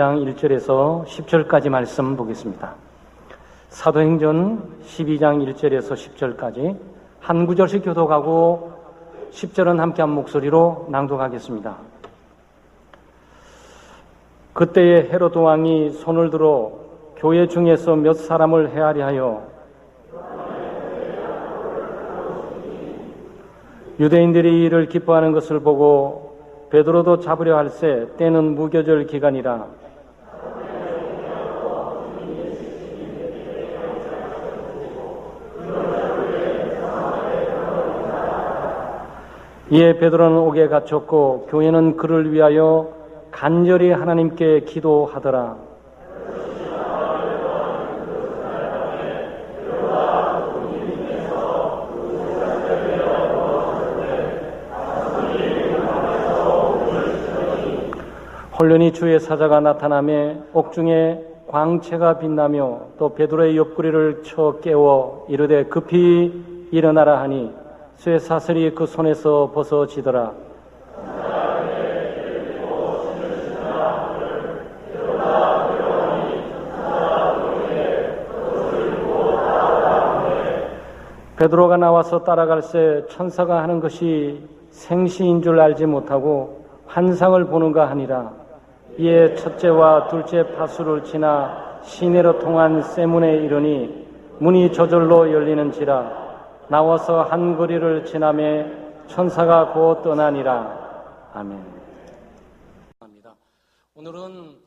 장 1절에서 10절까지 말씀 보겠습니다. 사도행전 12장 1절에서 10절까지 한 구절씩 교독하고 10절은 함께 한 목소리로 낭독하겠습니다. 그때에 헤롯 왕이 손을 들어 교회 중에서 몇 사람을 헤아려 하여 유대인들이 이를 기뻐하는 것을 보고 베드로도 잡으려 할새 때는 무교절 기간이라 이에 베드로는 옥에 갇혔고 교회는 그를 위하여 간절히 하나님께 기도하더라. 홀련히 주의 사자가 나타나매 옥중에 광채가 빛나며 또 베드로의 옆구리를 쳐 깨워 이르되 급히 일어나라 하니 쇠 사슬이 그 손에서 벗어지더라. 베드로가 나와서 따라갈새 천사가 하는 것이 생시인 줄 알지 못하고 환상을 보는가 하니라. 이에 첫째와 둘째 파수를 지나 시내로 통한 쇠문에 이르니 문이 저절로 열리는지라. 나와서 한 거리를 지나매 천사가 곧 떠나니라. 아멘. 오늘은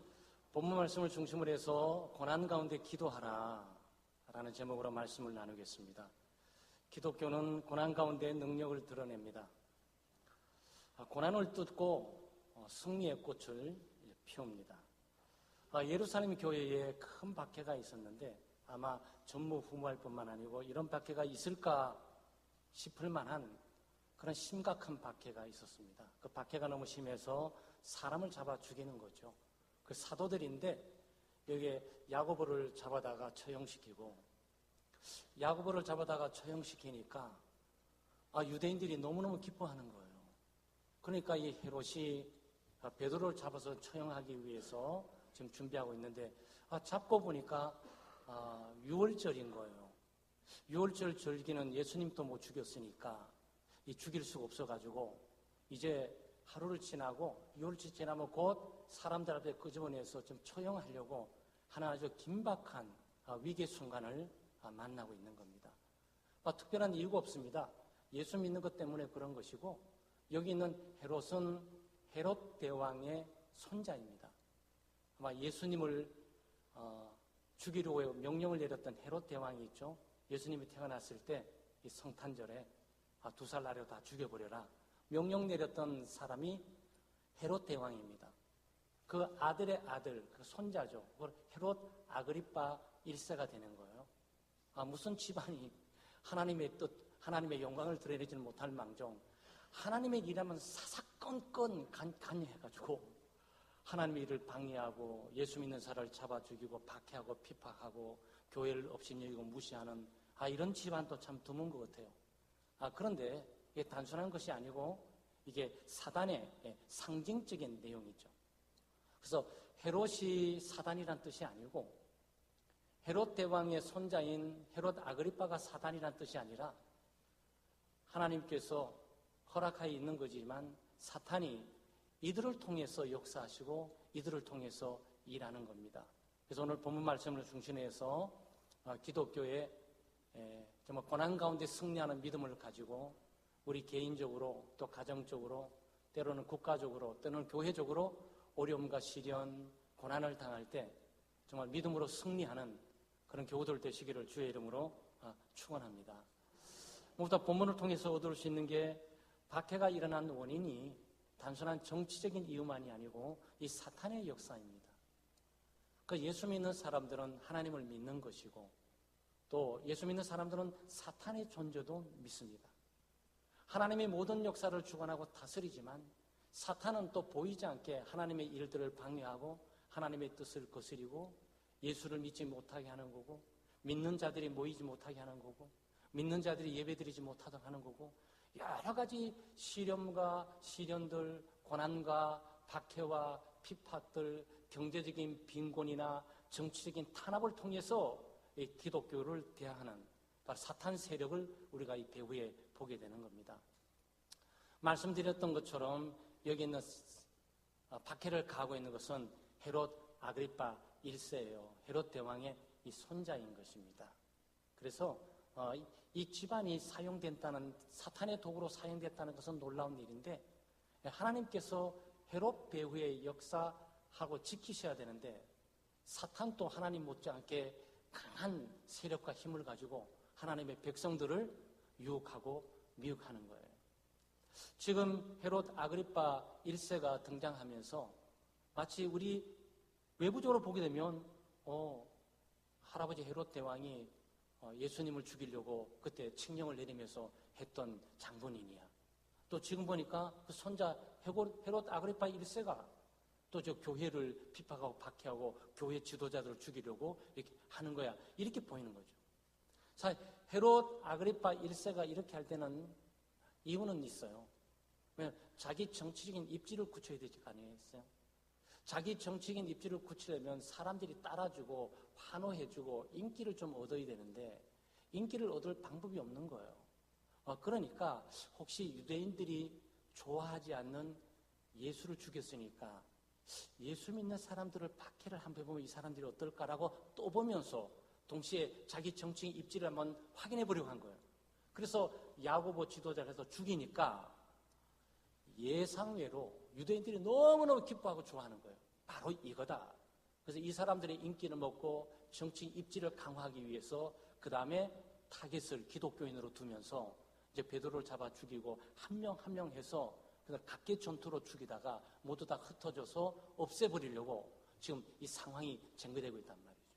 본문 말씀을 중심으로 해서 고난 가운데 기도하라 라는 제목으로 말씀을 나누겠습니다. 기독교는 고난 가운데 능력을 드러냅니다. 고난을 뚫고 승리의 꽃을 피웁니다. 예루살렘 교회에 큰 박해가 있었는데 아마 전무후무할 뿐만 아니고 이런 박해가 있을까 싶을 만한 그런 심각한 박해가 있었습니다. 그 박해가 너무 심해서 사람을 잡아 죽이는 거죠. 그 사도들인데 여기에 야고보를 잡아다가 처형시키고 야고보를 잡아다가 처형시키니까 유대인들이 너무너무 기뻐하는 거예요. 그러니까 이 헤롯이 베드로를 잡아서 처형하기 위해서 지금 준비하고 있는데 잡고 보니까 6월절인 거예요. 6월절 절기는 예수님도 못 죽였으니까 죽일 수가 없어가지고 이제 하루를 지나고 6월절 지나면 곧 사람들 앞에 끄집어내서 좀 처형하려고 하나 아주 긴박한 위기의 순간을 만나고 있는 겁니다. 특별한 이유가 없습니다. 예수 믿는 것 때문에 그런 것이고 여기 있는 헤롯은 헤롯 대왕의 손자입니다. 아마 예수님을 죽이려고 명령을 내렸던 헤롯 대왕이 있죠. 예수님이 태어났을 때 이 성탄절에 2살 나려 다 죽여버려라 명령 내렸던 사람이 헤롯 대왕입니다. 그 아들의 아들, 그 손자죠. 그걸 헤롯 아그리파 1세가 되는 거예요. 무슨 집안이 하나님의 뜻, 하나님의 영광을 드러내지는 못할 망정 하나님의 일하면 사사건건 간여해가지고 하나님의 일을 방해하고 예수 믿는 사람을 잡아 죽이고 박해하고 핍박하고 교회를 업신여기고 무시하는 이런 집안도 참 드문 것 같아요. 그런데 이게 단순한 것이 아니고 이게 사단의 상징적인 내용이죠. 그래서 헤롯이 사단이란 뜻이 아니고 헤롯 대왕의 손자인 헤롯 아그리파가 사단이란 뜻이 아니라 하나님께서 허락하여 있는 거지만 사탄이 이들을 통해서 역사하시고 이들을 통해서 일하는 겁니다. 그래서 오늘 본문 말씀을 중심해서 기독교의 정말 고난 가운데 승리하는 믿음을 가지고 우리 개인적으로 또 가정적으로 때로는 국가적으로 때로는 교회적으로 어려움과 시련, 고난을 당할 때 정말 믿음으로 승리하는 그런 교우들 되시기를 주의 이름으로 축원합니다. 무엇보다 본문을 통해서 얻을 수 있는 게 박해가 일어난 원인이 단순한 정치적인 이유만이 아니고 이 사탄의 역사입니다. 그 예수 믿는 사람들은 하나님을 믿는 것이고 또 예수 믿는 사람들은 사탄의 존재도 믿습니다. 하나님의 모든 역사를 주관하고 다스리지만 사탄은 또 보이지 않게 하나님의 일들을 방해하고 하나님의 뜻을 거스리고 예수를 믿지 못하게 하는 거고 믿는 자들이 모이지 못하게 하는 거고 믿는 자들이 예배드리지 못하도록 하는 거고 여러 가지 시련과 시련들, 고난과 박해와 비팟들, 경제적인 빈곤이나 정치적인 탄압을 통해서 이 기독교를 대항하는 바로 사탄 세력을 우리가 이 배후에 보게 되는 겁니다. 말씀드렸던 것처럼 여기 있는 박해를 가하고 있는 것은 헤롯 아그리파 1세예요. 헤롯 대왕의 이 손자인 것입니다. 그래서 이 집안이 사용됐다는, 사탄의 도구로 사용됐다는 것은 놀라운 일인데, 하나님께서 헤롯 배후의 역사하고 지키셔야 되는데, 사탄도 하나님 못지않게 강한 세력과 힘을 가지고 하나님의 백성들을 유혹하고 미혹하는 거예요. 지금 헤롯 아그리파 1세가 등장하면서 마치 우리 외부적으로 보게 되면 할아버지 헤롯 대왕이 예수님을 죽이려고 그때 칙령을 내리면서 했던 장본인이야. 또 지금 보니까 그 손자 헤롯 아그리파 1세가 또 저 교회를 핍박하고 박해하고 교회 지도자들을 죽이려고 이렇게 하는 거야. 이렇게 보이는 거죠. 사실 헤롯 아그리파 1세가 이렇게 할 때는 이유는 있어요. 왜냐하면 자기 정치적인 입지를 굳혀야 되지 거 아니겠어요? 자기 정치적인 입지를 굳히려면 사람들이 따라주고 환호해주고 인기를 좀 얻어야 되는데 인기를 얻을 방법이 없는 거예요. 그러니까 혹시 유대인들이 좋아하지 않는 예수를 죽였으니까 예수 믿는 사람들을 박해를 한번 해보면 이 사람들이 어떨까라고 또 보면서 동시에 자기 정치적인 입지를 한번 확인해 보려고 한 거예요. 그래서 야고보 지도자를 해서 죽이니까 예상외로 유대인들이 너무너무 기뻐하고 좋아하는 거예요. 바로 이거다. 그래서 이 사람들의 인기를 먹고 정치 입지를 강화하기 위해서 그 다음에 타겟을 기독교인으로 두면서 이제 베드로를 잡아 죽이고 한 명 한 명 해서 그냥 각계 전투로 죽이다가 모두 다 흩어져서 없애버리려고 지금 이 상황이 전개되고 있단 말이죠.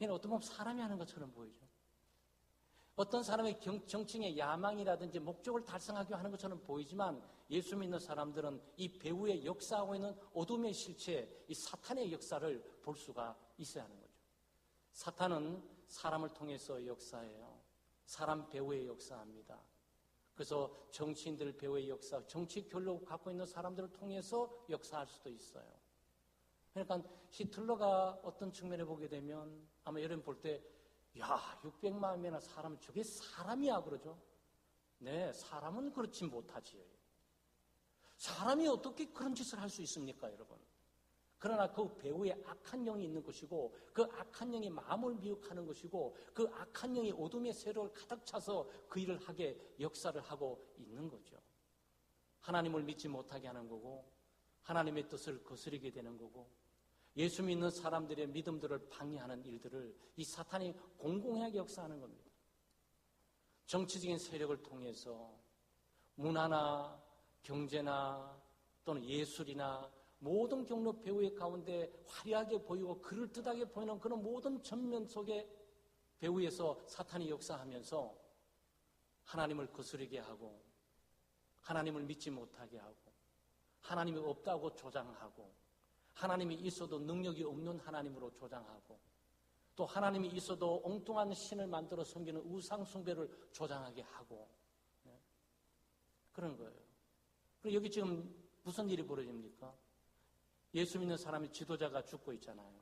이는 어떤 보면 사람이 하는 것처럼 보이죠. 어떤 사람의 정치의 야망이라든지 목적을 달성하기 하는 것처럼 보이지만 예수 믿는 사람들은 이 배후에 역사하고 있는 어둠의 실체, 이 사탄의 역사를 볼 수가 있어야 하는 거죠. 사탄은 사람을 통해서 역사해요. 사람 배후에 역사합니다. 그래서 정치인들 배후의 역사, 정치 권력을 갖고 있는 사람들을 통해서 역사할 수도 있어요. 그러니까 히틀러가 어떤 측면에 보게 되면 아마 여러분 볼 때 600만 명이나 사람, 저게 사람이야 그러죠. 네, 사람은 그렇지 못하지. 사람이 어떻게 그런 짓을 할 수 있습니까, 여러분? 그러나 그 배후에 악한 영이 있는 것이고 그 악한 영이 마음을 미혹하는 것이고 그 악한 영이 어둠의 세력을 가득 차서 그 일을 하게 역사를 하고 있는 거죠. 하나님을 믿지 못하게 하는 거고 하나님의 뜻을 거스르게 되는 거고 예수 믿는 사람들의 믿음들을 방해하는 일들을 이 사탄이 공공하게 역사하는 겁니다. 정치적인 세력을 통해서 문화나 경제나 또는 예술이나 모든 경로 배후의 가운데 화려하게 보이고 그럴듯하게 보이는 그런 모든 전면 속에 배후에서 사탄이 역사하면서 하나님을 거스르게 하고 하나님을 믿지 못하게 하고 하나님이 없다고 조장하고 하나님이 있어도 능력이 없는 하나님으로 조장하고 또 하나님이 있어도 엉뚱한 신을 만들어 섬기는 우상 숭배를 조장하게 하고 그런 거예요. 그리고 여기 지금 무슨 일이 벌어집니까? 예수 믿는 사람이 지도자가 죽고 있잖아요.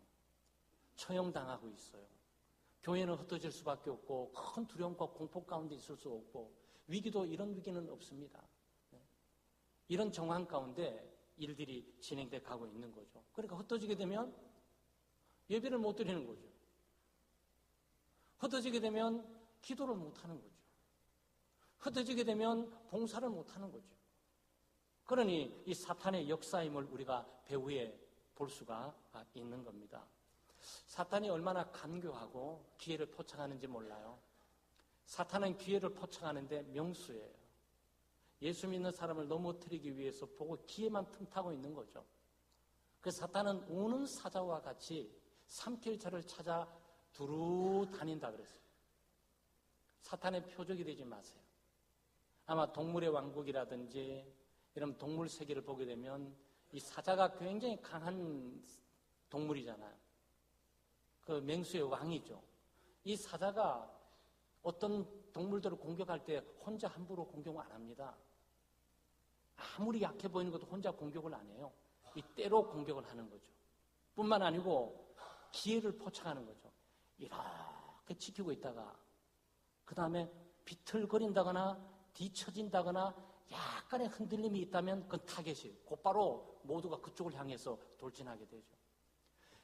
처형당하고 있어요. 교회는 흩어질 수밖에 없고 큰 두려움과 공포 가운데 있을 수 없고 위기도 이런 위기는 없습니다. 이런 정황 가운데 일들이 진행돼 가고 있는 거죠. 그러니까 흩어지게 되면 예배를 못 드리는 거죠. 흩어지게 되면 기도를 못 하는 거죠. 흩어지게 되면 봉사를 못 하는 거죠. 그러니 이 사탄의 역사임을 우리가 배후에 볼 수가 있는 겁니다. 사탄이 얼마나 간교하고 기회를 포착하는지 몰라요. 사탄은 기회를 포착하는데 명수예요. 예수 믿는 사람을 넘어뜨리기 위해서 보고 기회만 틈타고 있는 거죠. 그래서 사탄은 우는 사자와 같이 삼킬 자를 찾아 두루 다닌다 그랬어요. 사탄의 표적이 되지 마세요. 아마 동물의 왕국이라든지 이런 동물 세계를 보게 되면 이 사자가 굉장히 강한 동물이잖아요. 그 맹수의 왕이죠. 이 사자가 어떤 동물들을 공격할 때 혼자 함부로 공격 안 합니다. 아무리 약해 보이는 것도 혼자 공격을 안 해요. 이 때로 공격을 하는 거죠. 뿐만 아니고 기회를 포착하는 거죠. 이렇게 지키고 있다가 그 다음에 비틀거린다거나 뒤처진다거나 약간의 흔들림이 있다면 그건 타겟이에요. 곧바로 모두가 그쪽을 향해서 돌진하게 되죠.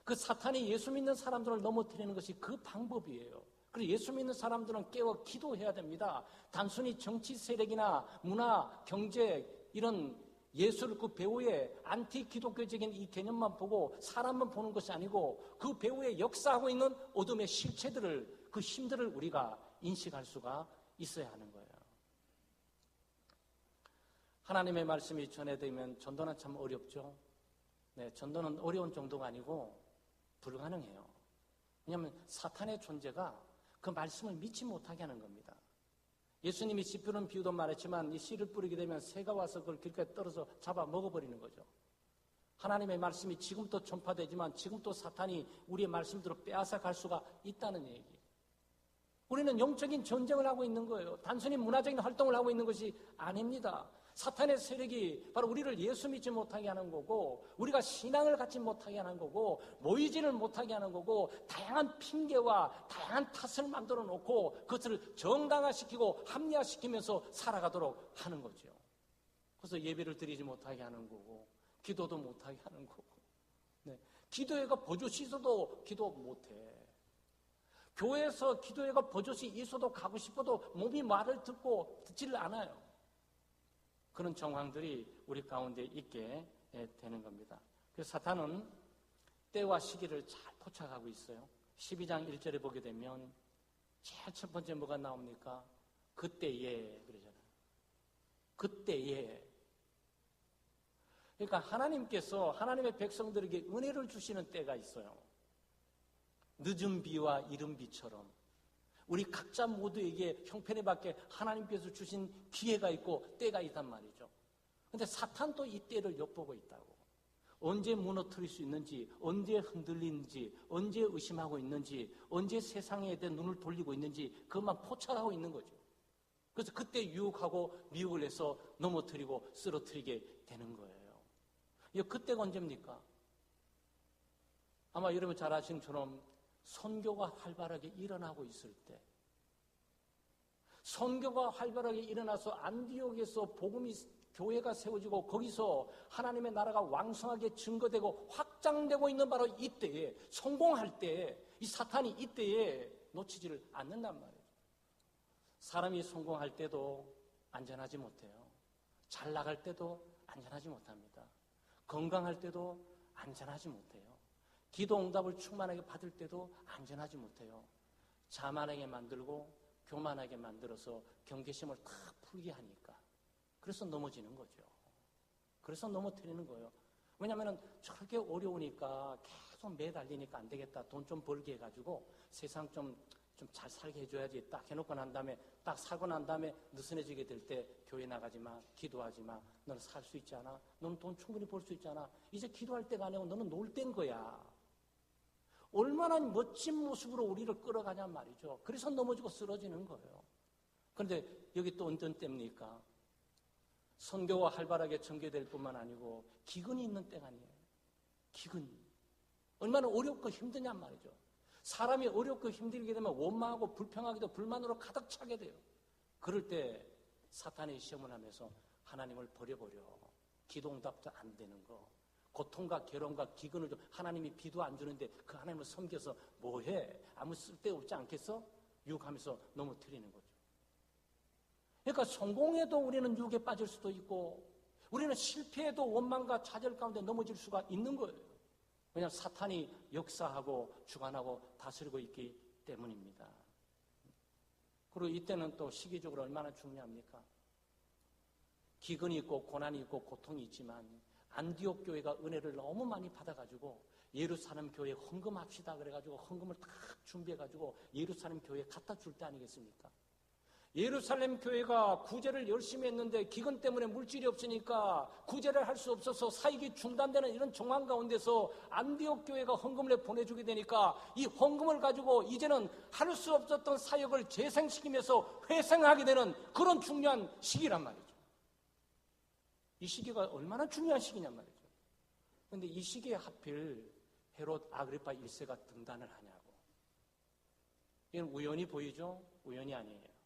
그 사탄이 예수 믿는 사람들을 넘어뜨리는 것이 그 방법이에요. 그리고 예수 믿는 사람들은 깨어 기도해야 됩니다. 단순히 정치 세력이나 문화, 경제 이런 예술 그 배후의 안티 기독교적인 이 개념만 보고 사람만 보는 것이 아니고 그 배후에 역사하고 있는 어둠의 실체들을 그 힘들을 우리가 인식할 수가 있어야 하는 거예요. 하나님의 말씀이 전해되면 전도는 참 어렵죠. 네, 전도는 어려운 정도가 아니고 불가능해요. 왜냐하면 사탄의 존재가 그 말씀을 믿지 못하게 하는 겁니다. 예수님이 씨 뿌리는 비유도 말했지만 이 씨를 뿌리게 되면 새가 와서 그걸 길가에 떨어져 잡아 먹어버리는 거죠. 하나님의 말씀이 지금도 전파되지만 지금도 사탄이 우리의 말씀대로 빼앗아 갈 수가 있다는 얘기. 우리는 영적인 전쟁을 하고 있는 거예요. 단순히 문화적인 활동을 하고 있는 것이 아닙니다. 사탄의 세력이 바로 우리를 예수 믿지 못하게 하는 거고 우리가 신앙을 갖지 못하게 하는 거고 모이지를 못하게 하는 거고 다양한 핑계와 다양한 탓을 만들어 놓고 그것을 정당화시키고 합리화시키면서 살아가도록 하는 거죠. 그래서 예배를 드리지 못하게 하는 거고 기도도 못하게 하는 거고 네. 기도회가 버젓이 있어도 기도 못해. 교회에서 기도회가 버젓이 있어도 가고 싶어도 몸이 말을 듣지를 않아요. 그런 정황들이 우리 가운데 있게 되는 겁니다. 그래서 사탄은 때와 시기를 잘 포착하고 있어요. 12장 1절에 보게 되면 제일 첫 번째 뭐가 나옵니까? 그때에 그러잖아요. 그때에. 그러니까 하나님께서 하나님의 백성들에게 은혜를 주시는 때가 있어요. 늦은 비와 이른 비처럼 우리 각자 모두에게 형편에 맞게 하나님께서 주신 기회가 있고 때가 있단 말이죠. 그런데 사탄도 이 때를 엿보고 있다고. 언제 무너뜨릴 수 있는지, 언제 흔들리는지, 언제 의심하고 있는지, 언제 세상에 대해 눈을 돌리고 있는지 그것만 포착하고 있는 거죠. 그래서 그때 유혹하고 미혹을 해서 넘어뜨리고 쓰러뜨리게 되는 거예요. 그때가 언제입니까? 아마 여러분 잘 아시는 것처럼 선교가 활발하게 일어나고 있을 때, 선교가 활발하게 일어나서 안디옥에서 복음이 교회가 세워지고 거기서 하나님의 나라가 왕성하게 증거되고 확장되고 있는 바로 이때에 성공할 때 이 사탄이 이때에 놓치지를 않는단 말이에요. 사람이 성공할 때도 안전하지 못해요. 잘 나갈 때도 안전하지 못합니다. 건강할 때도 안전하지 못해요. 기도 응답을 충만하게 받을 때도 안전하지 못해요. 자만하게 만들고 교만하게 만들어서 경계심을 탁 풀게 하니까. 그래서 넘어지는 거죠. 그래서 넘어뜨리는 거예요. 왜냐하면 저렇게 어려우니까 계속 매달리니까 안 되겠다. 돈 좀 벌게 해가지고 세상 좀 잘 살게 해줘야지. 딱 해놓고 난 다음에 딱 사고 난 다음에 느슨해지게 될 때 교회 나가지 마. 기도하지 마. 너는 살 수 있지 않아? 너는 돈 충분히 벌 수 있지 않아? 이제 기도할 때가 아니고 너는 놀 때인 거야. 얼마나 멋진 모습으로 우리를 끌어가냔 말이죠. 그래서 넘어지고 쓰러지는 거예요. 그런데 여기 또 어떤 때입니까? 선교가 활발하게 전개될 뿐만 아니고 기근이 있는 때가 아니에요. 기근. 얼마나 어렵고 힘드냔 말이죠. 사람이 어렵고 힘들게 되면 원망하고 불평하기도 불만으로 가득 차게 돼요. 그럴 때 사탄의 시험을 하면서 하나님을 버려버려. 기도응답도 안 되는 거. 고통과 괴로움과 기근을 좀 하나님이 비도 안 주는데 그 하나님을 섬겨서 뭐해? 아무 쓸데없지 않겠어? 유혹하면서 넘어뜨리는 거죠. 그러니까 성공해도 우리는 유혹에 빠질 수도 있고 우리는 실패해도 원망과 좌절 가운데 넘어질 수가 있는 거예요. 왜냐하면 사탄이 역사하고 주관하고 다스리고 있기 때문입니다. 그리고 이때는 또 시기적으로 얼마나 중요합니까? 기근이 있고 고난이 있고 고통이 있지만 안디옥 교회가 은혜를 너무 많이 받아가지고 예루살렘 교회에 헌금합시다 그래가지고 헌금을 딱 준비해가지고 예루살렘 교회에 갖다 줄 때 아니겠습니까? 예루살렘 교회가 구제를 열심히 했는데 기근 때문에 물질이 없으니까 구제를 할 수 없어서 사역이 중단되는 이런 정황 가운데서 안디옥 교회가 헌금을 보내주게 되니까 이 헌금을 가지고 이제는 할 수 없었던 사역을 재생시키면서 회생하게 되는 그런 중요한 시기란 말이죠. 이 시기가 얼마나 중요한 시기냔 말이죠. 그런데 이 시기에 하필 헤롯 아그리파 1세가 등단을 하냐고. 이건 우연히 보이죠? 우연이 아니에요.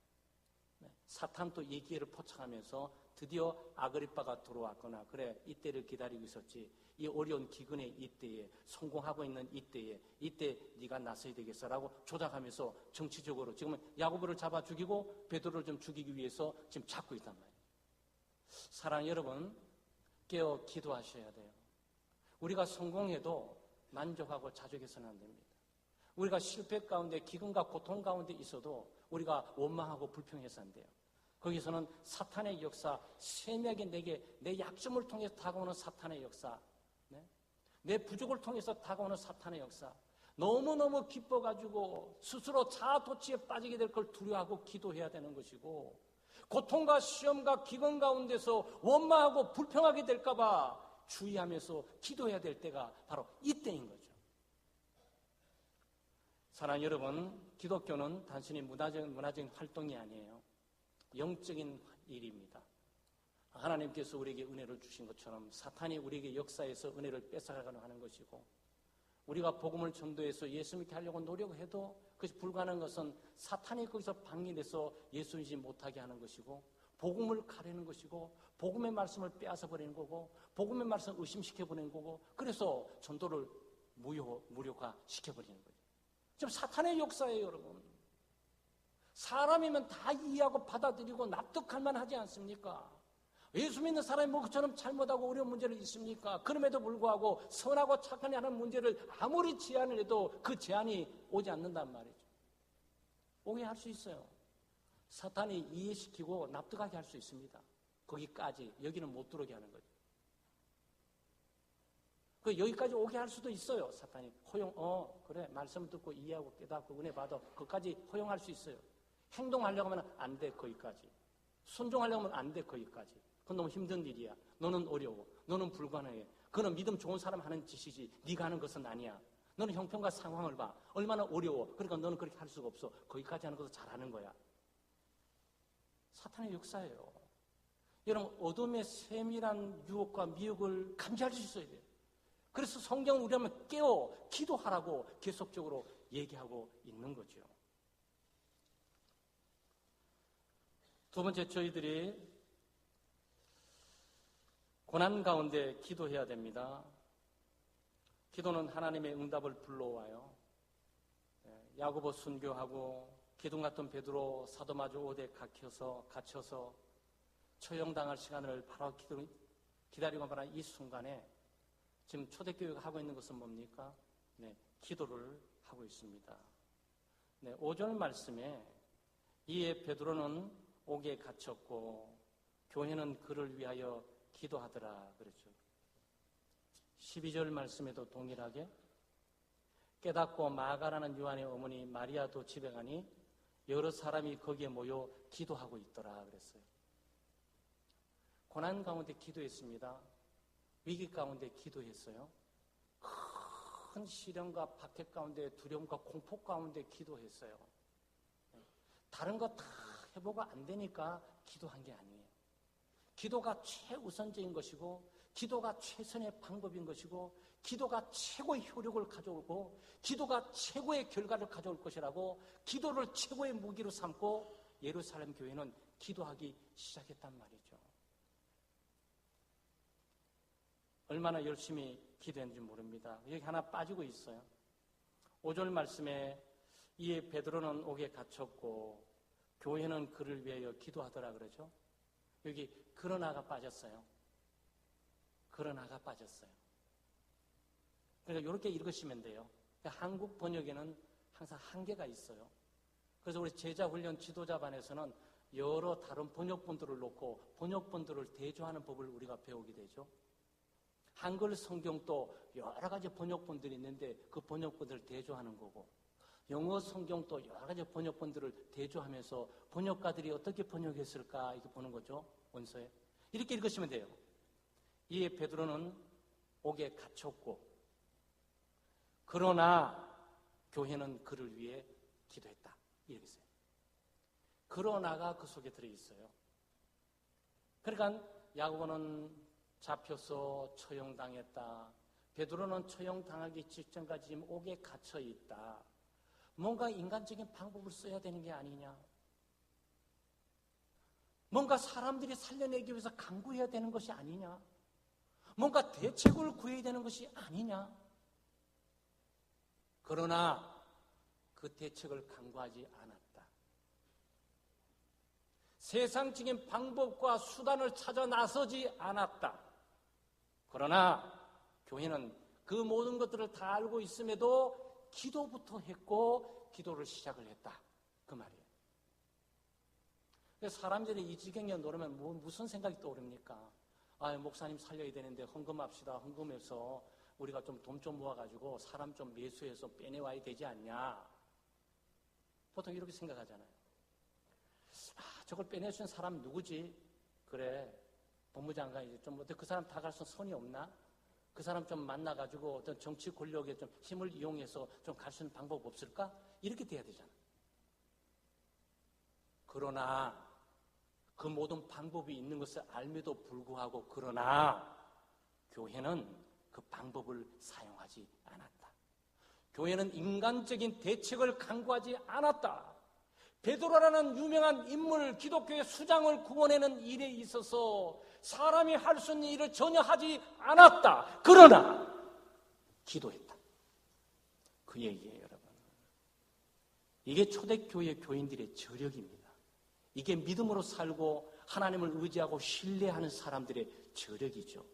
사탄 또 이 기회를 포착하면서 드디어 아그리파가 들어왔거나, 그래, 이때를 기다리고 있었지. 이 어려운 기근의 이때에, 성공하고 있는 이때에, 이때 네가 나서야 되겠어라고 조작하면서 정치적으로 지금은 야고보를 잡아 죽이고 베드로를 좀 죽이기 위해서 지금 찾고 있단 말이에요. 사랑하는 여러분, 깨어 기도하셔야 돼요. 우리가 성공해도 만족하고 자족해서는 안 됩니다. 우리가 실패 가운데, 기근과 고통 가운데 있어도 우리가 원망하고 불평해서 안 돼요. 거기서는 사탄의 역사, 세미하게 내게 내 약점을 통해서 다가오는 사탄의 역사, 내 부족을 통해서 다가오는 사탄의 역사, 너무너무 기뻐가지고 스스로 자아도취에 빠지게 될 걸 두려워하고 기도해야 되는 것이고, 고통과 시험과 기근 가운데서 원망하고 불평하게 될까봐 주의하면서 기도해야 될 때가 바로 이때인 거죠. 사랑하는 여러분, 기독교는 단순히 문화적인 활동이 아니에요. 영적인 일입니다. 하나님께서 우리에게 은혜를 주신 것처럼 사탄이 우리에게 역사에서 은혜를 뺏어가려고 하는 것이고, 우리가 복음을 전도해서 예수 믿게 하려고 노력해도 그것이 불가능한 것은 사탄이 거기서 방해돼서 예수 믿지 못하게 하는 것이고, 복음을 가리는 것이고, 복음의 말씀을 빼앗아 버리는 거고, 복음의 말씀을 의심시켜 버리는 거고, 그래서 전도를 무료화시켜 버리는 거죠. 지금 사탄의 역사예요, 여러분. 사람이면 다 이해하고 받아들이고 납득할 만하지 않습니까? 예수 믿는 사람이 뭐 그처럼 잘못하고 어려운 문제를 있습니까? 그럼에도 불구하고 선하고 착하니 하는 문제를 아무리 제안을 해도 그 제안이 오지 않는단 말이죠. 오게 할 수 있어요. 사탄이 이해시키고 납득하게 할 수 있습니다. 거기까지, 여기는 못 들어오게 하는 거죠. 여기까지 오게 할 수도 있어요. 사탄이 그래, 말씀 듣고 이해하고 깨닫고 은혜 받아, 그것까지 허용할 수 있어요. 행동하려고 하면 안 돼, 거기까지. 순종하려고 하면 안 돼, 거기까지. 그건 너무 힘든 일이야. 너는 어려워. 너는 불가능해. 그는 믿음 좋은 사람 하는 짓이지 네가 하는 것은 아니야. 너는 형편과 상황을 봐. 얼마나 어려워. 그러니까 너는 그렇게 할 수가 없어. 거기까지 하는 것을 잘하는 거야. 사탄의 역사예요. 여러분, 어둠의 세밀한 유혹과 미혹을 감지할 수 있어야 돼요. 그래서 성경은 우리라면 깨어 기도하라고 계속적으로 얘기하고 있는 거죠. 두 번째, 저희들이 고난 가운데 기도해야 됩니다. 기도는 하나님의 응답을 불러와요. 야고보 순교하고 기둥 같은 베드로 사도마저 오대 갇혀서 처형당할 시간을 바로 기다리고 말한 이 순간에 지금 초대교회가 하고 있는 것은 뭡니까? 기도를 하고 있습니다. 5절 말씀에 이에 베드로는 옥에 갇혔고 교회는 그를 위하여 기도하더라 그랬죠. 12절 말씀에도 동일하게 깨닫고 마가라는 요한의 어머니 마리아도 집에 가니 여러 사람이 거기에 모여 기도하고 있더라 그랬어요. 고난 가운데 기도했습니다. 위기 가운데 기도했어요. 큰 시련과 박해 가운데 두려움과 공포 가운데 기도했어요. 다른 거 다 해보고 안 되니까 기도한 게 아니에요. 기도가 최우선적인 것이고, 기도가 최선의 방법인 것이고, 기도가 최고의 효력을 가져오고, 기도가 최고의 결과를 가져올 것이라고 기도를 최고의 무기로 삼고 예루살렘 교회는 기도하기 시작했단 말이죠. 얼마나 열심히 기도했는지 모릅니다. 여기 하나 빠지고 있어요. 5절 말씀에 이에 베드로는 옥에 갇혔고 교회는 그를 위하여 기도하더라 그러죠. 여기 그러나가 빠졌어요. 그러나가 빠졌어요. 그러니까 이렇게 읽으시면 돼요. 그러니까 한국 번역에는 항상 한계가 있어요. 그래서 우리 제자훈련 지도자반에서는 여러 다른 번역본들을 놓고 번역본들을 대조하는 법을 우리가 배우게 되죠. 한글 성경도 여러 가지 번역본들이 있는데 그 번역본들을 대조하는 거고, 영어 성경도 여러 가지 번역본들을 대조하면서 번역가들이 어떻게 번역했을까 이렇게 보는 거죠. 원서에. 이렇게 읽으시면 돼요. 이에 베드로는 옥에 갇혔고 그러나 교회는 그를 위해 기도했다. 이렇게 써요. 그러나가 그 속에 들어있어요. 그러니까 야고보는 잡혀서 처형당했다. 베드로는 처형당하기 직전까지 지금 옥에 갇혀 있다. 뭔가 인간적인 방법을 써야 되는 게 아니냐? 뭔가 사람들이 살려내기 위해서 강구해야 되는 것이 아니냐? 뭔가 대책을 구해야 되는 것이 아니냐? 그러나 그 대책을 강구하지 않았다. 세상적인 방법과 수단을 찾아 나서지 않았다. 그러나 교회는 그 모든 것들을 다 알고 있음에도 기도부터 했고 기도를 시작을 했다. 그 말이에요. 사람들이 이 지경에 놓으면 무슨 생각이 떠오릅니까? 목사님 살려야 되는데 헌금합시다. 헌금해서 우리가 좀 돈 좀 모아가지고 사람 좀 매수해서 빼내와야 되지 않냐? 보통 이렇게 생각하잖아요. 저걸 빼낼 수 있는 사람 누구지? 그래, 법무장관이지. 좀 어때? 그 사람 다 갈 수 손이 없나? 그 사람 좀 만나가지고 어떤 정치 권력의 좀 힘을 이용해서 좀 갈 수 있는 방법 없을까? 이렇게 돼야 되잖아. 그러나 그 모든 방법이 있는 것을 알면도 불구하고 그러나 교회는 그 방법을 사용하지 않았다. 교회는 인간적인 대책을 강구하지 않았다. 베드로라는 유명한 인물, 기독교의 수장을 구원하는 일에 있어서 사람이 할 수 있는 일을 전혀 하지 않았다. 그러나 기도했다. 그 얘기예요, 여러분. 이게 초대교회 교인들의 저력입니다. 이게 믿음으로 살고 하나님을 의지하고 신뢰하는 사람들의 저력이죠.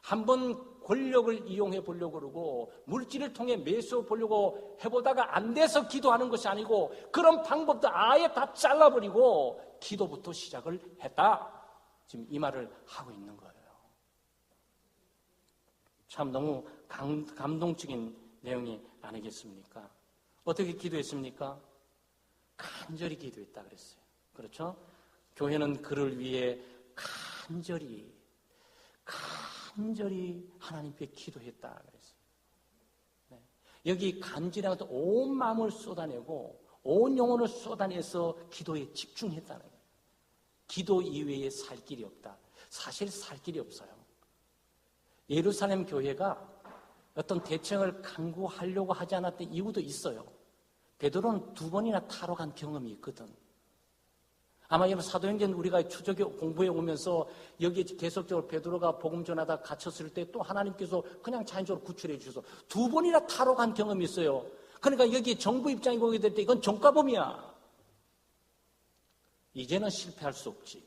한번 권력을 이용해 보려고 그러고 물질을 통해 매수해 보려고 해보다가 안 돼서 기도하는 것이 아니고 그런 방법도 아예 다 잘라버리고 기도부터 시작을 했다. 지금 이 말을 하고 있는 거예요. 참 너무 감동적인 내용이 아니겠습니까? 어떻게 기도했습니까? 간절히 기도했다 그랬어요. 그렇죠? 교회는 그를 위해 간절히 하나님께 기도했다 그랬어요. 네. 여기 간절히 온 마음을 쏟아내고 온 영혼을 쏟아내서 기도에 집중했다는 거예요. 기도 이외에 살 길이 없다. 사실 살 길이 없어요. 예루살렘 교회가 어떤 대책을 강구하려고 하지 않았던 이유도 있어요. 베드로는 2번이나 타러 간 경험이 있거든. 아마 여러분 사도행전 우리가 추적 공부해 오면서 여기에 계속적으로 베드로가 복음 전하다 갇혔을 때 또 하나님께서 그냥 자연적으로 구출해 주셔서 2번이나 타러 간 경험이 있어요. 그러니까 여기 정부 입장이 보게 될 때 이건 정가범이야. 이제는 실패할 수 없지.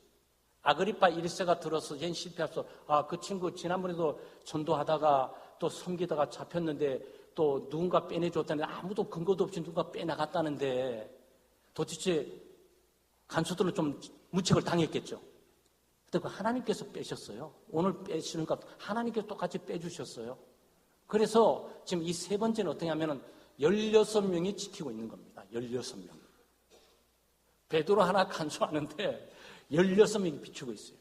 아그리파 1세가 들어서 이제는 실패할 수 없어. 그 친구 지난번에도 전도하다가 또 섬기다가 잡혔는데 또 누군가 빼내줬다는데 아무도 근거도 없이 누군가 빼나갔다는데 도대체 간수들은 좀 문책을 당했겠죠. 근데 그 하나님께서 빼셨어요. 오늘 빼시는 것 하나님께서 똑같이 빼주셨어요. 그래서 지금 이 3번째는 어떻게 하면은 16명이 지키고 있는 겁니다. 16명. 베드로 하나 간수하는데 16명이 비추고 있어요.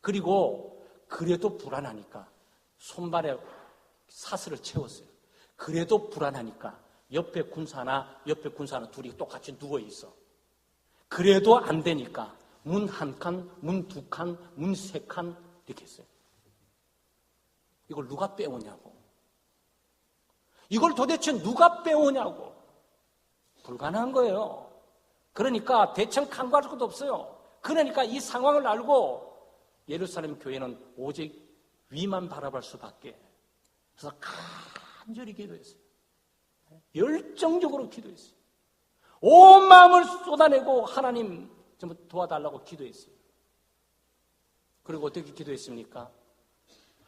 그리고 그래도 불안하니까 손발에 사슬을 채웠어요. 그래도 불안하니까 옆에 군사나 둘이 똑같이 누워 있어. 그래도 안 되니까 문 1칸, 문 2칸, 문 3칸 이렇게 했어요. 이걸 누가 빼오냐고. 이걸 도대체 누가 빼오냐고. 불가능한 거예요. 그러니까 대책 강구할 것도 없어요. 그러니까 이 상황을 알고 예루살렘 교회는 오직 위만 바라볼 수밖에. 그래서 간절히 기도했어요. 열정적으로 기도했어요. 온 마음을 쏟아내고 하나님 좀 도와달라고 기도했어요. 그리고 어떻게 기도했습니까?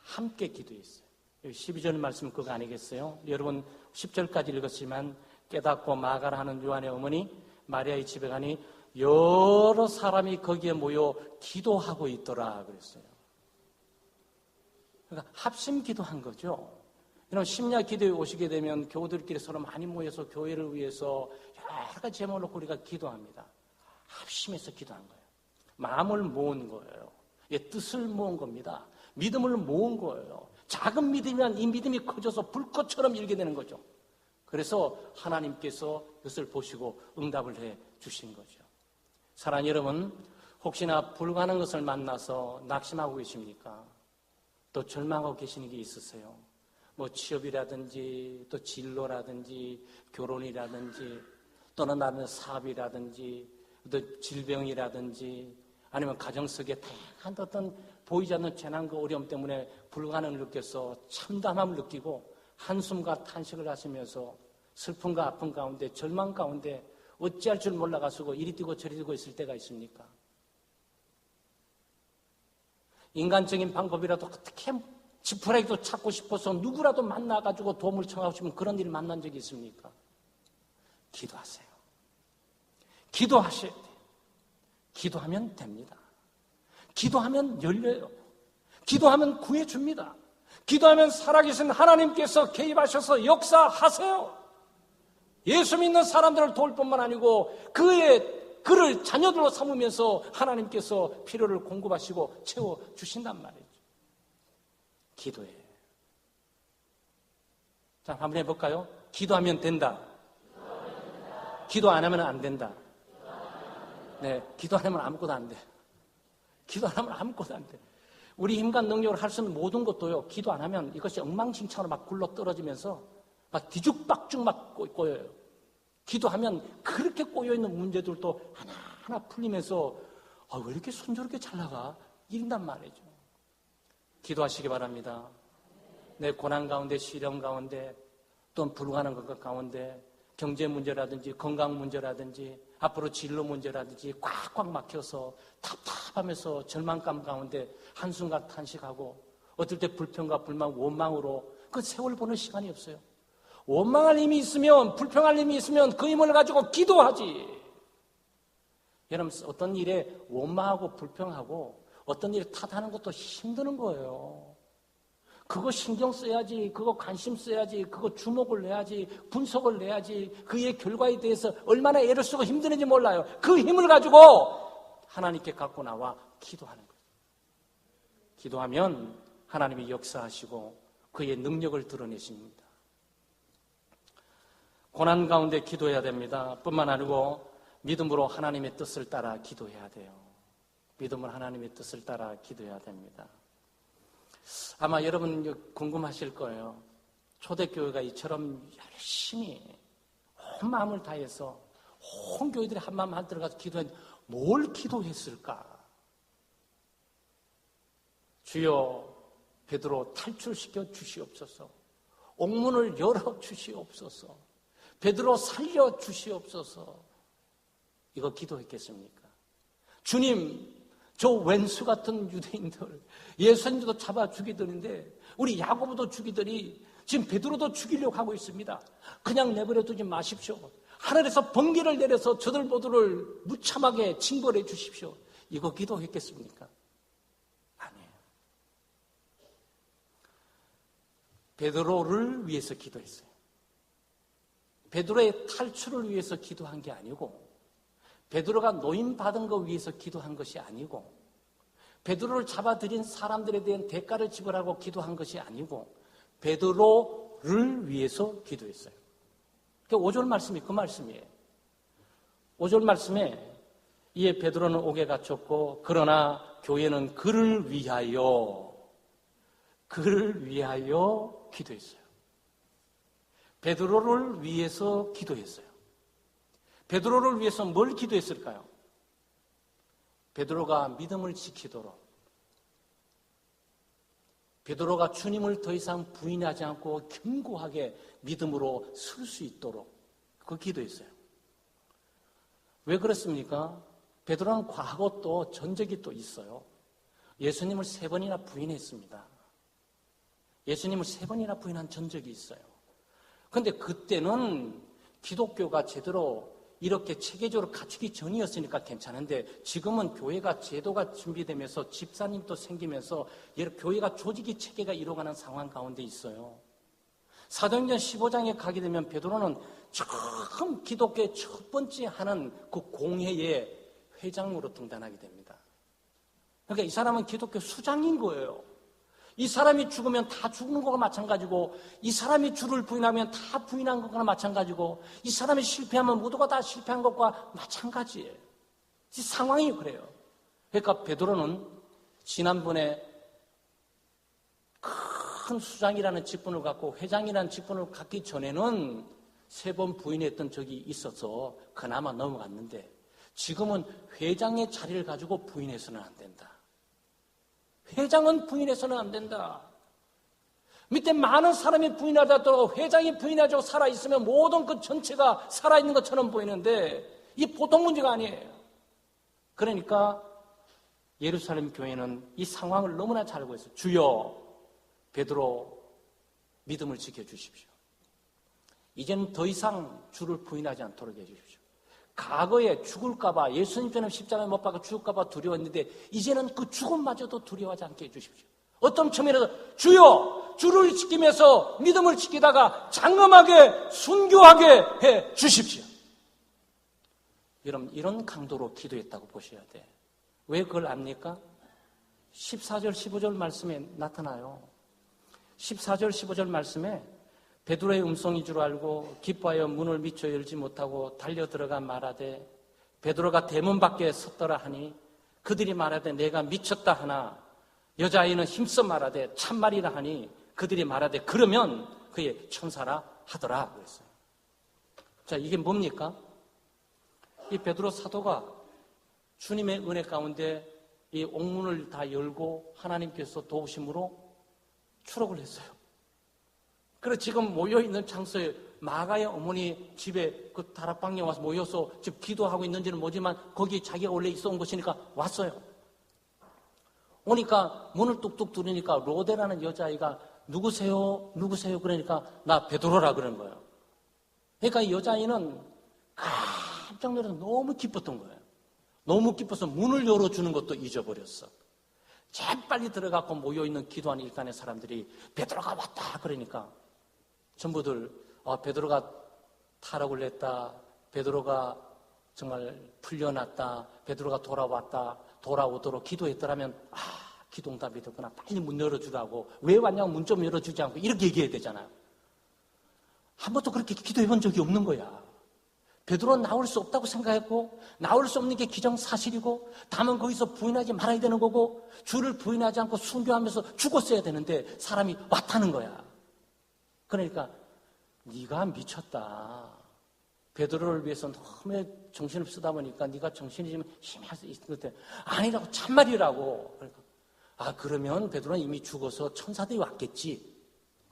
함께 기도했어요. 12절 말씀 그거 아니겠어요? 여러분 10절까지 읽었지만 깨닫고 마가라 하는 요한의 어머니 마리아의 집에 가니 여러 사람이 거기에 모여 기도하고 있더라 그랬어요. 그러니까 합심 기도한 거죠. 여러분 심야 기도에 오시게 되면 교우들끼리 서로 많이 모여서 교회를 위해서 여러 가지 제목을 놓고 우리가 기도합니다. 합심해서 기도한 거예요. 마음을 모은 거예요. 뜻을 모은 겁니다. 믿음을 모은 거예요. 작은 믿음이란 이 믿음이 커져서 불꽃처럼 일게 되는 거죠. 그래서 하나님께서 그것을 보시고 응답을 해 주신 거죠. 사랑하는 여러분, 혹시나 불가능한 것을 만나서 낙심하고 계십니까? 또 절망하고 계시는 게 있으세요? 뭐 취업이라든지 또 진로라든지 결혼이라든지 또는 나는 사업이라든지 또 질병이라든지 아니면 가정 속에 다양한 어떤 보이지 않는 재난과 어려움 때문에 불가능을 느껴서 참담함을 느끼고 한숨과 탄식을 하시면서 슬픔과 아픔 가운데 절망 가운데 어찌할 줄 몰라가지고 이리 뛰고 저리 뛰고 있을 때가 있습니까? 인간적인 방법이라도 어떻게 지푸라기도 찾고 싶어서 누구라도 만나가지고 도움을 청하고 싶으면 그런 일을 만난 적이 있습니까? 기도하세요. 기도하셔야 돼요. 기도하면 됩니다. 기도하면 열려요. 기도하면 구해줍니다. 기도하면 살아계신 하나님께서 개입하셔서 역사하세요. 예수 믿는 사람들을 도울 뿐만 아니고 그를 자녀들로 삼으면서 하나님께서 필요를 공급하시고 채워주신단 말이죠. 기도해. 자, 한번 해볼까요? 기도하면 된다. 기도 안 하면 안 된다. 네, 기도 안 하면 아무것도 안 돼. 기도 안 하면 아무것도 안 돼. 우리 힘과 능력으로 할 수 있는 모든 것도요, 기도 안 하면 이것이 엉망진창으로 막 굴러 떨어지면서 막 뒤죽박죽 막 꼬여요. 기도하면 그렇게 꼬여있는 문제들도 하나하나 풀리면서 왜 이렇게 순조롭게 잘 나가? 이런단 말이죠. 기도하시기 바랍니다. 내 고난 가운데, 시련 가운데, 또 불가능한 것 가운데 경제 문제라든지 건강 문제라든지 앞으로 진로 문제라든지 꽉꽉 막혀서 답답하면서 절망감 가운데 한순간 탄식하고 어떨 때 불평과 불만, 원망으로 그 세월 보낼 시간이 없어요. 원망할 힘이 있으면, 불평할 힘이 있으면 그 힘을 가지고 기도하지. 여러분, 어떤 일에 원망하고 불평하고 어떤 일에 탓하는 것도 힘드는 거예요. 그거 신경 써야지, 그거 관심 써야지, 그거 주목을 내야지, 분석을 내야지, 그의 결과에 대해서 얼마나 애를 쓰고 힘드는지 몰라요. 그 힘을 가지고 하나님께 갖고 나와 기도하는 거예요. 기도하면 하나님이 역사하시고 그의 능력을 드러내십니다. 고난 가운데 기도해야 됩니다. 뿐만 아니고 믿음으로 하나님의 뜻을 따라 기도해야 돼요. 믿음으로 하나님의 뜻을 따라 기도해야 됩니다. 아마 여러분 궁금하실 거예요. 초대교회가 이처럼 열심히 온 마음을 다해서 온 교회들이 한 마음 한 들어가서 기도했는데 뭘 기도했을까? 주여 베드로 탈출시켜 주시옵소서. 옥문을 열어 주시옵소서. 베드로 살려 주시옵소서. 이거 기도했겠습니까? 주님, 저 왼수 같은 유대인들 예수님도 잡아 죽이더니인데 우리 야고보도 죽이더니 지금 베드로도 죽이려고 하고 있습니다. 그냥 내버려 두지 마십시오. 하늘에서 번개를 내려서 저들 모두를 무참하게 징벌해 주십시오. 이거 기도했겠습니까? 아니에요. 베드로를 위해서 기도했어요. 베드로의 탈출을 위해서 기도한 게 아니고 베드로가 노임받은 것 위해서 기도한 것이 아니고 베드로를 잡아들인 사람들에 대한 대가를 지불하고 기도한 것이 아니고 베드로를 위해서 기도했어요. 5절 말씀이 그 말씀이에요. 5절 말씀에 이에 베드로는 옥에 갇혔고 그러나 교회는 그를 위하여 기도했어요. 베드로를 위해서 기도했어요. 베드로를 위해서 뭘 기도했을까요? 베드로가 믿음을 지키도록, 베드로가 주님을 더 이상 부인하지 않고 견고하게 믿음으로 설 수 있도록 그 기도했어요. 왜 그렇습니까? 베드로는 과거 또 전적이 또 있어요. 예수님을 3번이나 부인했습니다. 예수님을 3번이나 부인한 전적이 있어요. 그런데 그때는 기독교가 제대로 이렇게 체계적으로 갖추기 전이었으니까 괜찮은데 지금은 교회가 제도가 준비되면서 집사님도 생기면서 교회가 조직이 체계가 이루어가는 상황 가운데 있어요. 사도행전 15장에 가게 되면 베드로는 처음 기독교의 첫 번째 하는 그 공회의 회장으로 등단하게 됩니다. 그러니까 이 사람은 기독교 수장인 거예요. 이 사람이 죽으면 다 죽는 거가 마찬가지고 이 사람이 주를 부인하면 다 부인한 것과 마찬가지고 이 사람이 실패하면 모두가 다 실패한 것과 마찬가지예요. 이 상황이 그래요. 그러니까 베드로는 지난번에 큰 수장이라는 직분을 갖고 회장이라는 직분을 갖기 전에는 3번 부인했던 적이 있어서 그나마 넘어갔는데 지금은 회장의 자리를 가지고 부인해서는 안 된다. 회장은 부인해서는 안 된다. 밑에 많은 사람이 부인하자도 회장이 부인하자고 살아있으면 모든 그 전체가 살아있는 것처럼 보이는데 이 보통 문제가 아니에요. 그러니까 예루살렘 교회는 이 상황을 너무나 잘 알고 있어요. 주여 베드로 믿음을 지켜주십시오. 이제는 더 이상 주를 부인하지 않도록 해주십시오. 과거에 죽을까봐 예수님처럼 십자가에 못 박아 죽을까봐 두려웠는데 이제는 그 죽음마저도 두려워하지 않게 해주십시오. 어떤 측면에서 주여 주를 지키면서 믿음을 지키다가 장엄하게 순교하게 해 주십시오. 여러분 이런 강도로 기도했다고 보셔야 돼. 왜 그걸 압니까? 14절 15절 말씀에 나타나요. 14절 15절 말씀에 베드로의 음성인 줄 알고 기뻐하여 문을 미쳐 열지 못하고 달려 들어가 말하되 베드로가 대문 밖에 섰더라 하니 그들이 말하되 내가 미쳤다 하나 여자아이는 힘써 말하되 참말이라 하니 그들이 말하되 그러면 그의 천사라 하더라 그랬어요. 자, 이게 뭡니까? 이 베드로 사도가 주님의 은혜 가운데 이 옥문을 다 열고 하나님께서 도우심으로 추록을 했어요. 그래서 지금 모여있는 장소에 마가의 어머니 집에 그 다락방에 와서 모여서 지금 기도하고 있는지는 모르지만 거기 자기가 원래 있어온 곳이니까 왔어요. 오니까 문을 뚝뚝 두르니까 로데라는 여자아이가 누구세요? 누구세요? 그러니까 나 베드로라 그러는 거예요. 그러니까 이 여자아이는 깜짝 놀라서 너무 기뻤던 거예요. 너무 기뻐서 문을 열어주는 것도 잊어버렸어. 재빨리 들어가고 모여있는 기도하는 일간의 사람들이 베드로가 왔다 그러니까 전부들 베드로가 타락을 했다. 베드로가 정말 풀려났다. 베드로가 돌아왔다. 돌아오도록 기도했더라면 기도응답이 됐구나. 빨리 문 열어주라고. 왜 왔냐고 문 좀 열어주지 않고 이렇게 얘기해야 되잖아요. 한 번도 그렇게 기도해본 적이 없는 거야. 베드로는 나올 수 없다고 생각했고 나올 수 없는 게 기정사실이고 다만 거기서 부인하지 말아야 되는 거고 주를 부인하지 않고 순교하면서 죽었어야 되는데 사람이 왔다는 거야. 그러니까 네가 미쳤다. 베드로를 위해서 너무 정신을 쓰다 보니까 네가 정신이 좀 힘이 있을 것 같아. 아니라고 참말이라고. 그러니까 그러면 베드로는 이미 죽어서 천사들이 왔겠지.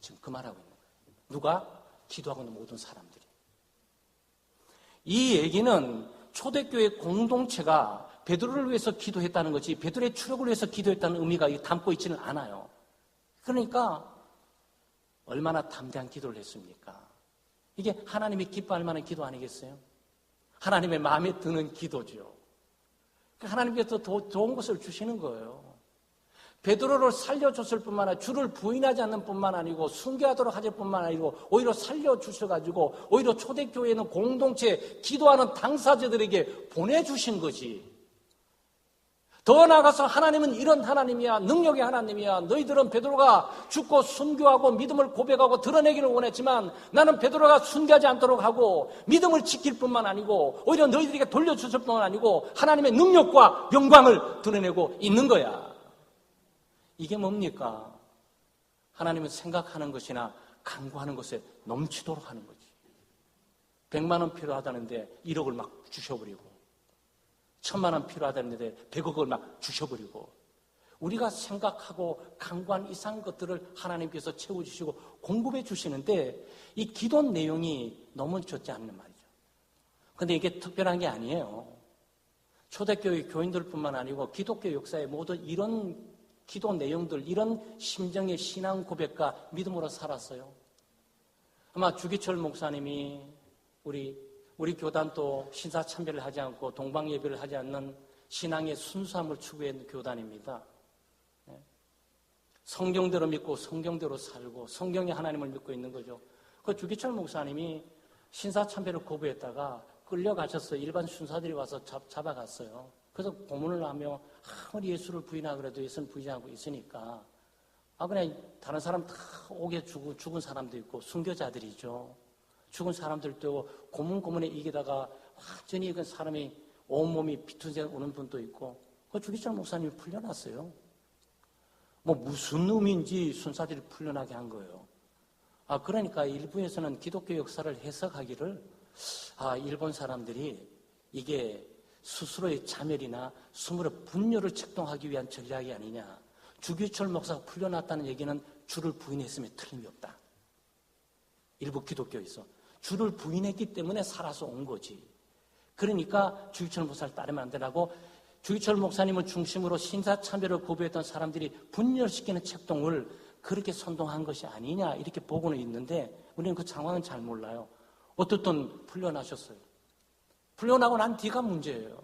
지금 그 말하고 있는 거예요. 누가? 기도하고 있는 모든 사람들이. 이 얘기는 초대교회 공동체가 베드로를 위해서 기도했다는 거지 베드로의 추력을 위해서 기도했다는 의미가 담고 있지는 않아요. 그러니까 얼마나 담대한 기도를 했습니까? 이게 하나님이 기뻐할 만한 기도 아니겠어요? 하나님의 마음에 드는 기도죠. 하나님께서 더 좋은 것을 주시는 거예요. 베드로를 살려줬을 뿐만 아니라 주를 부인하지 않는 뿐만 아니고 순교하도록 하실 뿐만 아니고 오히려 살려주셔가지고 오히려 초대교회는 공동체 기도하는 당사자들에게 보내주신 거지. 더 나아가서 하나님은 이런 하나님이야. 능력의 하나님이야. 너희들은 베드로가 죽고 순교하고 믿음을 고백하고 드러내기를 원했지만 나는 베드로가 순교하지 않도록 하고 믿음을 지킬 뿐만 아니고 오히려 너희들에게 돌려주실 뿐만 아니고 하나님의 능력과 영광을 드러내고 있는 거야. 이게 뭡니까? 하나님은 생각하는 것이나 간구하는 것에 넘치도록 하는 거지. 100만 원 필요하다는데 1억을 막 주셔버리고 1000만 원 필요하다는데 100억을 막 주셔버리고 우리가 생각하고 간구한 이상 것들을 하나님께서 채워주시고 공급해 주시는데 이 기도 내용이 너무 좋지 않는 말이죠. 그런데 이게 특별한 게 아니에요. 초대교회 교인들뿐만 아니고 기독교 역사의 모든 이런 기도 내용들, 이런 심정의 신앙 고백과 믿음으로 살았어요. 아마 주기철 목사님이 우리 교단도 신사참배를 하지 않고 동방예배를 하지 않는 신앙의 순수함을 추구하는 교단입니다. 성경대로 믿고 성경대로 살고 성경의 하나님을 믿고 있는 거죠. 그 주기철 목사님이 신사참배를 거부했다가 끌려가셨어요. 일반 순사들이 와서 잡아갔어요. 그래서 고문을 하며 아무리 예수를 부인하라 그래도 예수는 부인하고 있으니까 그냥 다른 사람 다 옥에 죽은 사람도 있고 순교자들이죠. 죽은 사람들도 고문에 이기다가 완전히 그 사람이 온몸이 비투제 오는 분도 있고 그 주기철 목사님이 풀려났어요. 뭐 무슨 놈인지 순사들이 풀려나게 한 거예요. 그러니까 일부에서는 기독교 역사를 해석하기를 일본 사람들이 이게 스스로의 자멸이나 스스로 분열을 책동하기 위한 전략이 아니냐. 주기철 목사가 풀려났다는 얘기는 주를 부인했음에 틀림이 없다. 일부 기독교에서 주를 부인했기 때문에 살아서 온 거지. 그러니까 주기철 목사를 따르면 안 되라고 주기철 목사님을 중심으로 신사참배를 거부했던 사람들이 분열시키는 책동을 그렇게 선동한 것이 아니냐 이렇게 보고는 있는데 우리는 그 상황은 잘 몰라요. 어떻든 풀려나셨어요. 풀려나고 난 뒤가 문제예요.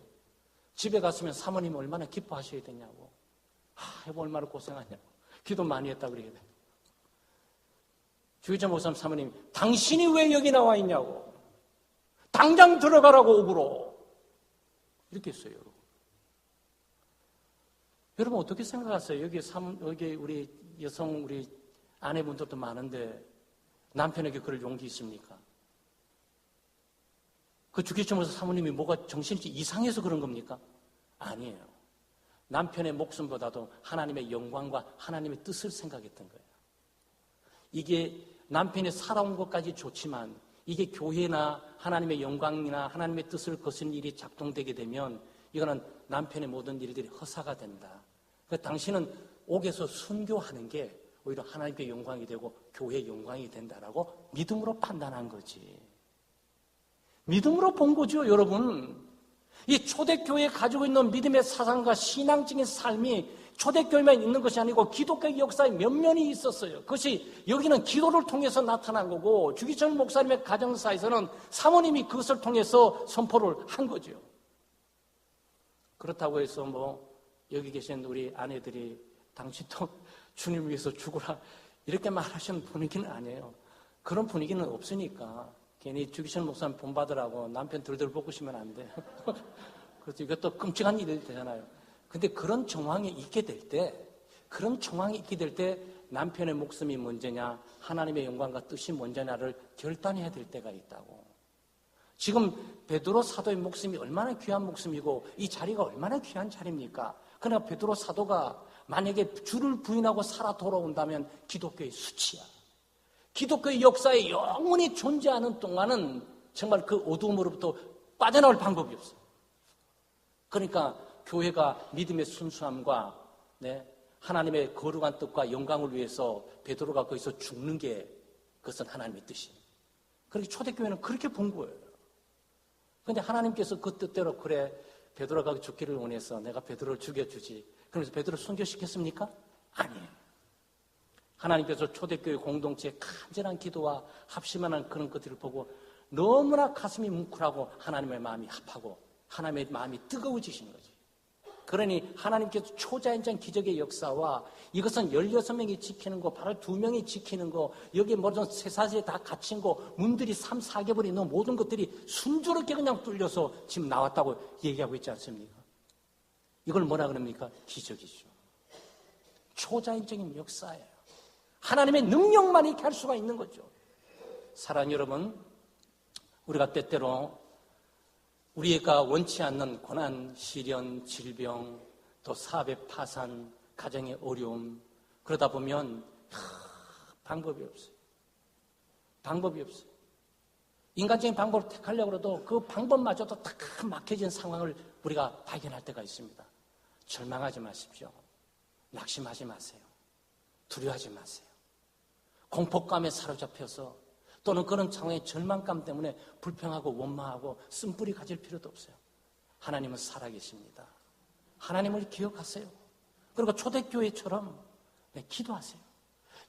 집에 갔으면 사모님 얼마나 기뻐하셔야 되냐고. 여보 얼마나 고생하냐고. 기도 많이 했다 그래야 돼. 주기철 목사님 사모님 당신이 왜 여기 나와 있냐고. 당장 들어가라고 옥으로. 이렇게 했어요. 여러분 어떻게 생각하세요? 여기 우리 여성 우리 아내분들도 많은데 남편에게 그럴 용기 있습니까? 그 주기철 목사 사모님이 뭐가 정신이 이상해서 그런 겁니까? 아니에요. 남편의 목숨보다도 하나님의 영광과 하나님의 뜻을 생각했던 거예요. 이게 남편이 살아온 것까지 좋지만 이게 교회나 하나님의 영광이나 하나님의 뜻을 거스는 일이 작동되게 되면 이거는 남편의 모든 일들이 허사가 된다. 그러니까 당신은 옥에서 순교하는 게 오히려 하나님께 영광이 되고 교회의 영광이 된다라고 믿음으로 판단한 거지. 믿음으로 본 거죠, 여러분. 이 초대교회에 가지고 있는 믿음의 사상과 신앙적인 삶이 초대교회만 있는 것이 아니고 기독교 역사에 면면이 있었어요. 그것이 여기는 기도를 통해서 나타난 거고 주기철 목사님의 가정사에서는 사모님이 그것을 통해서 선포를 한 거죠. 그렇다고 해서 여기 계신 우리 아내들이 당신도 주님 위해서 죽으라 이렇게 말하시는 분위기는 아니에요. 그런 분위기는 없으니까 괜히 주기철 목사님 본받으라고 남편 들들 볶으시면 안 돼요. 그래서 이것도 끔찍한 일이 되잖아요. 근데 그런 정황이 있게 될 때 남편의 목숨이 먼저냐 하나님의 영광과 뜻이 먼저냐를 결단해야 될 때가 있다고. 지금 베드로 사도의 목숨이 얼마나 귀한 목숨이고 이 자리가 얼마나 귀한 자리입니까? 그러나 베드로 사도가 만약에 주를 부인하고 살아 돌아온다면 기독교의 수치야. 기독교의 역사에 영원히 존재하는 동안은 정말 그 어두움으로부터 빠져나올 방법이 없어요. 그러니까 교회가 믿음의 순수함과 하나님의 거룩한 뜻과 영광을 위해서 베드로가 거기서 죽는 게 그것은 하나님의 뜻이에요. 그렇게 초대교회는 그렇게 본 거예요. 그런데 하나님께서 그 뜻대로 그래 베드로가 죽기를 원해서 내가 베드로를 죽여주지. 그러면서 베드로를 순교시켰습니까? 아니에요. 하나님께서 초대교회 공동체의 간절한 기도와 합심한 그런 것들을 보고 너무나 가슴이 뭉클하고 하나님의 마음이 합하고 하나님의 마음이 뜨거워지신 거지. 그러니 하나님께서 초자연적 기적의 역사와 이것은 16명이 지키는 거, 바로 2명이 지키는 거, 여기에 모든 쇠사슬에 다 갇힌 거, 문들이 3, 4개월이 넘는 모든 것들이 순조롭게 그냥 뚫려서 지금 나왔다고 얘기하고 있지 않습니까? 이걸 뭐라 그럽니까? 기적이죠. 초자연적인 역사예요. 하나님의 능력만 이렇게 할 수가 있는 거죠. 사랑하는 여러분, 우리가 때때로 우리가 원치 않는 고난, 시련, 질병, 또 사업의 파산, 가정의 어려움 그러다 보면 방법이 없어요. 방법이 없어요. 인간적인 방법을 택하려고 해도 그 방법마저도 다 막혀진 상황을 우리가 발견할 때가 있습니다. 절망하지 마십시오. 낙심하지 마세요. 두려워하지 마세요. 공포감에 사로잡혀서 또는 그런 상황의 절망감 때문에 불평하고 원망하고 쓴뿌리 가질 필요도 없어요. 하나님은 살아계십니다. 하나님을 기억하세요. 그리고 초대교회처럼 기도하세요.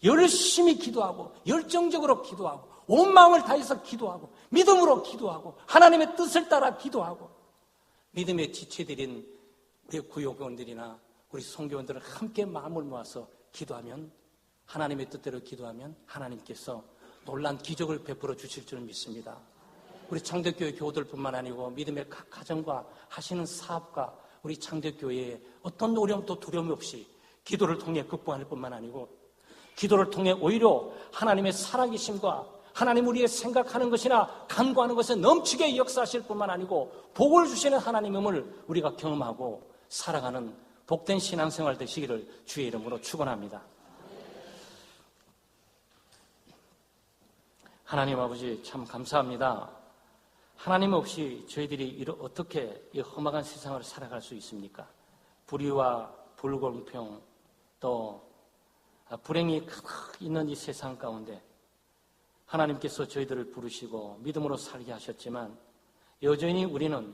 열심히 기도하고 열정적으로 기도하고 온 마음을 다해서 기도하고 믿음으로 기도하고 하나님의 뜻을 따라 기도하고 믿음의 지체들인 우리 구역원들이나 우리 선교원들은 함께 마음을 모아서 기도하면 하나님의 뜻대로 기도하면 하나님께서 놀란 기적을 베풀어 주실 줄 믿습니다. 우리 창덕교회 교우들뿐만 아니고 믿음의 각 가정과 하시는 사업과 우리 창덕교회에 어떤 어려움도 두려움 없이 기도를 통해 극복할 뿐만 아니고 기도를 통해 오히려 하나님의 살아계심과 하나님 우리의 생각하는 것이나 간구하는 것에 넘치게 역사하실 뿐만 아니고 복을 주시는 하나님임을 우리가 경험하고 살아가는 복된 신앙생활 되시기를 주의 이름으로 축원합니다. 하나님 아버지 참 감사합니다. 하나님 없이 저희들이 어떻게 이 험악한 세상을 살아갈 수 있습니까? 불의와 불공평 또 불행이 가득 있는 이 세상 가운데 하나님께서 저희들을 부르시고 믿음으로 살게 하셨지만 여전히 우리는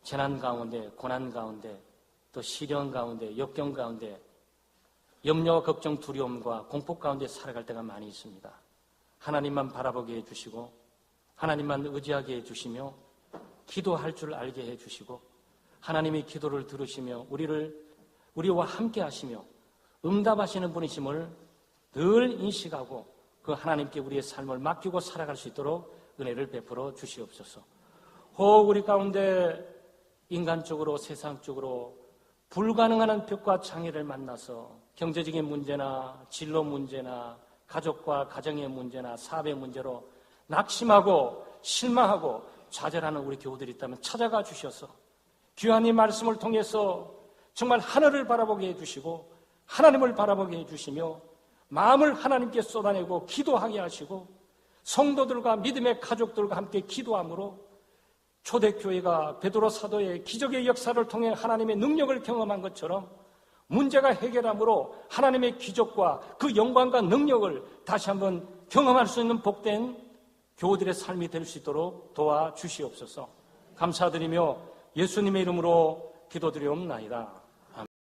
재난 가운데, 고난 가운데, 또 시련 가운데, 역경 가운데, 염려와 걱정, 두려움과 공포 가운데 살아갈 때가 많이 있습니다. 하나님만 바라보게 해주시고 하나님만 의지하게 해주시며 기도할 줄 알게 해주시고 하나님의 기도를 들으시며 우리와 함께 하시며 응답하시는 분이심을 늘 인식하고 그 하나님께 우리의 삶을 맡기고 살아갈 수 있도록 은혜를 베풀어 주시옵소서. 혹 우리 가운데 인간적으로 세상적으로 불가능한 벽과 장애를 만나서 경제적인 문제나 진로 문제나 가족과 가정의 문제나 사업의 문제로 낙심하고 실망하고 좌절하는 우리 교우들이 있다면 찾아가 주셔서 귀한 이 말씀을 통해서 정말 하늘을 바라보게 해주시고 하나님을 바라보게 해주시며 마음을 하나님께 쏟아내고 기도하게 하시고 성도들과 믿음의 가족들과 함께 기도함으로 초대교회가 베드로 사도의 기적의 역사를 통해 하나님의 능력을 경험한 것처럼 문제가 해결함으로 하나님의 기적과 그 영광과 능력을 다시 한번 경험할 수 있는 복된 교우들의 삶이 될 수 있도록 도와주시옵소서. 감사드리며 예수님의 이름으로 기도드리옵나이다.